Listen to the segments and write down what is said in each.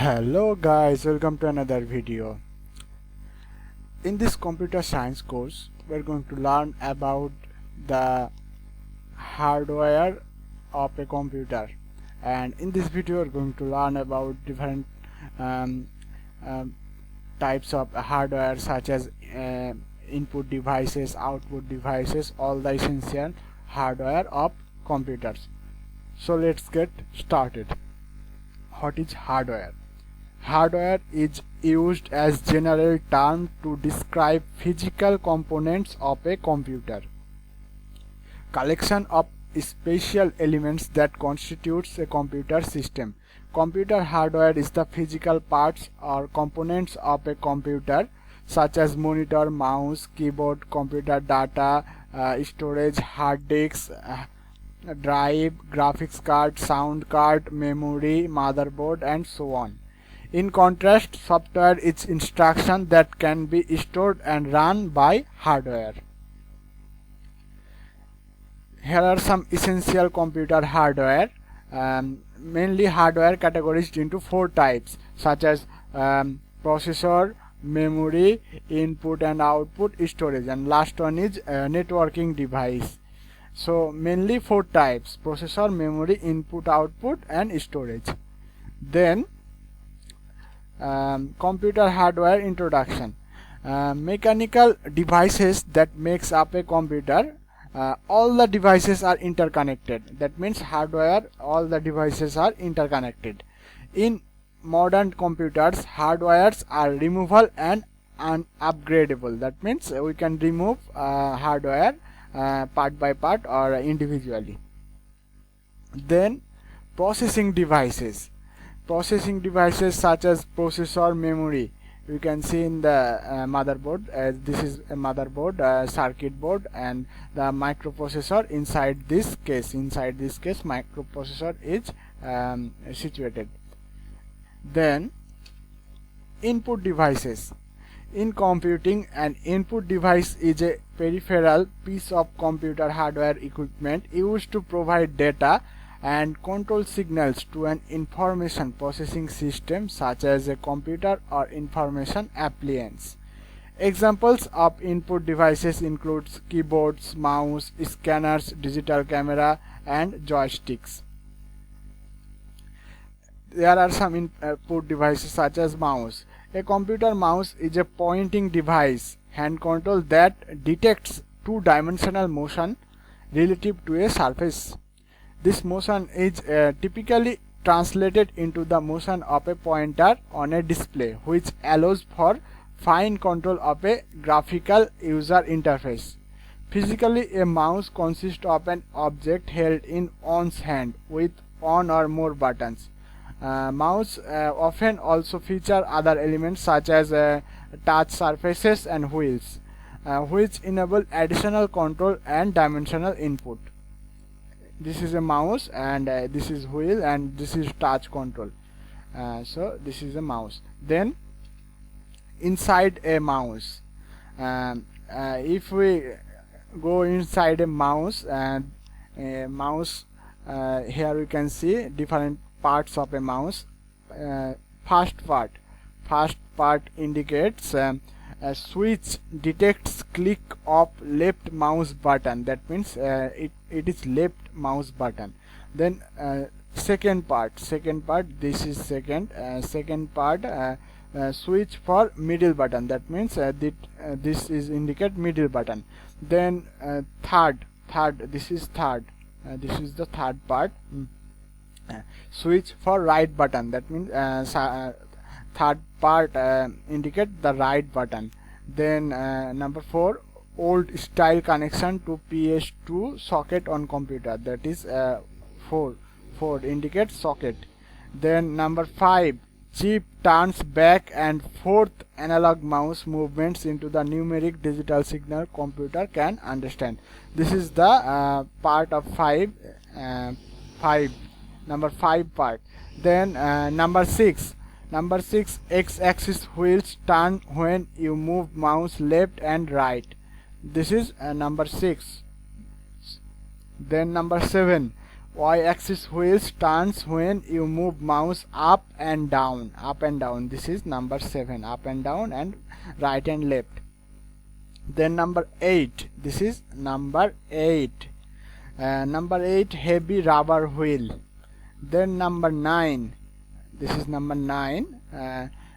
Hello guys, welcome to another video. In this computer science course, we're going to learn about the hardware of a computer, and in this video we're going to learn about different um, um, types of hardware such as input devices, output devices, all the essential hardware of computers. So let's get started. What is hardware? Hardware is used as general term to describe physical components of a computer. Collection of special elements that constitutes a computer system. Computer hardware is the physical parts or components of a computer such as monitor, mouse, keyboard, computer data, storage, hard disk, drive, graphics card, sound card, memory, motherboard, and so on. In contrast, software is instruction that can be stored and run by hardware. Here are some essential computer hardware. Mainly hardware categorized into 4 types such as processor, memory, input and output, storage, and last one is networking device. So mainly 4 types: processor, memory, input, output, and storage. Then computer hardware introduction. Mechanical devices that makes up a computer. All the devices are interconnected. That means hardware, all the devices are interconnected. In modern computers, hardwares are removable and upgradable. That means we can remove hardware part by part or individually. Then processing devices. Processing devices such as processor, memory. You can see in the motherboard, this is a motherboard, circuit board, and the microprocessor inside this case. Inside this case, microprocessor is situated. Then input devices. In computing, an input device is a peripheral piece of computer hardware equipment used to provide data and control signals to an information processing system such as a computer or information appliance. Examples of input devices include keyboards, mouse, scanners, digital camera, and joysticks. There are some input devices such as mouse. A computer mouse is a pointing device, hand control, that detects two-dimensional motion relative to a surface. This motion is typically translated into the motion of a pointer on a display, which allows for fine control of a graphical user interface. Physically, a mouse consists of an object held in one's hand with one or more buttons. Mouse often also feature other elements such as touch surfaces and wheels, which enable additional control and dimensional input. This is a mouse, and this is wheel, and this is touch control. So this is a mouse. Then inside a mouse, if we go inside a mouse, and here we can see different parts of a mouse. First part indicates a switch detects click of left mouse button. That means it is left mouse button. Then second part, this is second part, switch for middle button. That means this is indicate middle button. Then third, this is third, this is the third part, switch for right button. That means third part indicate the right button. Then number 4, old style connection to PS2 socket on computer. That is 4 indicates socket. Then number 5, chip turns back and forth analog mouse movements into the numeric digital signal computer can understand. This is the part of 5, number 5 part. Then number 6, x-axis wheels turn when you move mouse left and right. This is number 6. Then number 7, Y-axis wheels turns when you move mouse up and down. This is number 7, up and down and right and left. Then number 8, this is number 8. Number 8, heavy rubber wheel. Then number 9, this is number 9.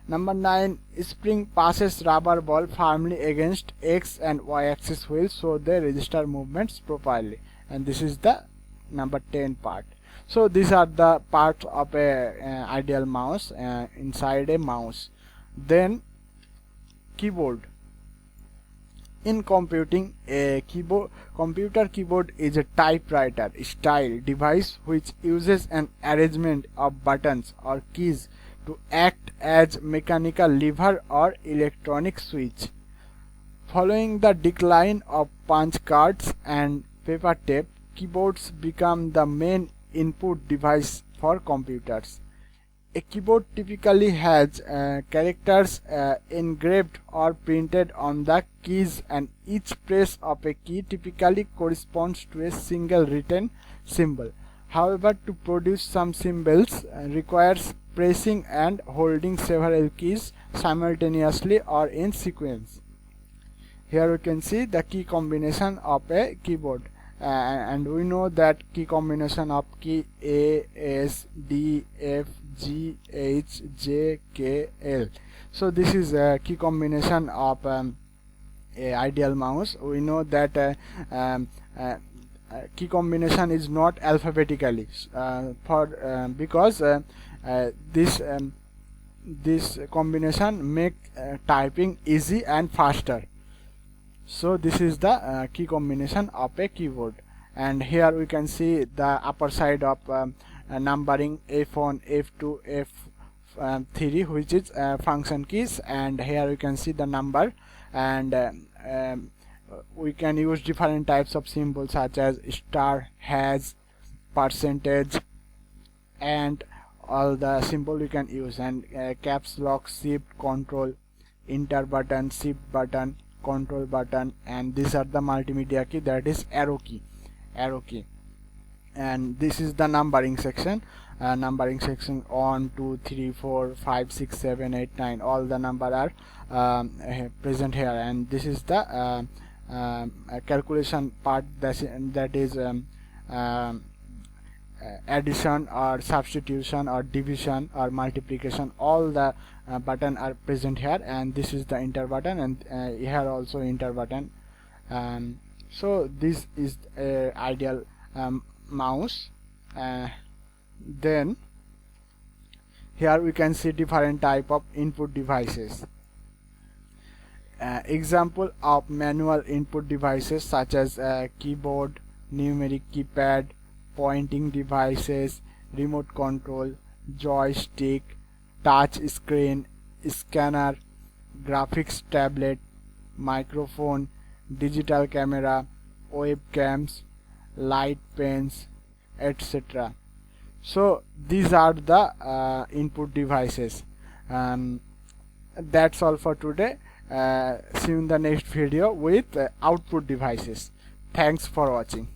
Number 9, spring passes rubber ball firmly against X and Y axis wheels so they register movements properly. And this is the number 10 part. So these are the parts of a ideal mouse inside a mouse. Then keyboard. In computing, a computer keyboard is a typewriter style device which uses an arrangement of buttons or keys to act as mechanical lever or electronic switch. Following the decline of punch cards and paper tape, keyboards become the main input device for computers. A keyboard typically has characters engraved or printed on the keys, and each press of a key typically corresponds to a single written symbol. However, to produce some symbols requires pressing and holding several keys simultaneously or in sequence. Here we can see the key combination of a keyboard. And we know that key combination of key A, S, D, F, G, H, J, K, L. So this is a key combination of a ideal mouse. We know that key combination is not alphabetically because this combination make typing easy and faster. So this is the key combination of a keyboard. And here we can see the upper side of numbering F1, F2, F3, which is function keys, and here we can see the number, and we can use different types of symbols such as star, hash, percentage, and all the symbol we can use, and caps lock, shift, control, enter button, shift button, control button, and these are the multimedia key, that is arrow key. And this is the numbering section. 1, 2, 3, 4, 5, 6, 7, 8, 9, all the number are present here. And this is the calculation part, that is addition or substitution or division or multiplication. All the button are present here, and this is the enter button, and here also enter button. So this is a ideal mouse. Then here we can see different type of input devices. Example of manual input devices such as keyboard, numeric keypad, pointing devices, remote control, joystick, touch screen, scanner, graphics tablet, microphone, digital camera, webcams, light pens, etc. So these are the input devices. That's all for today. See you in the next video with output devices. Thanks for watching.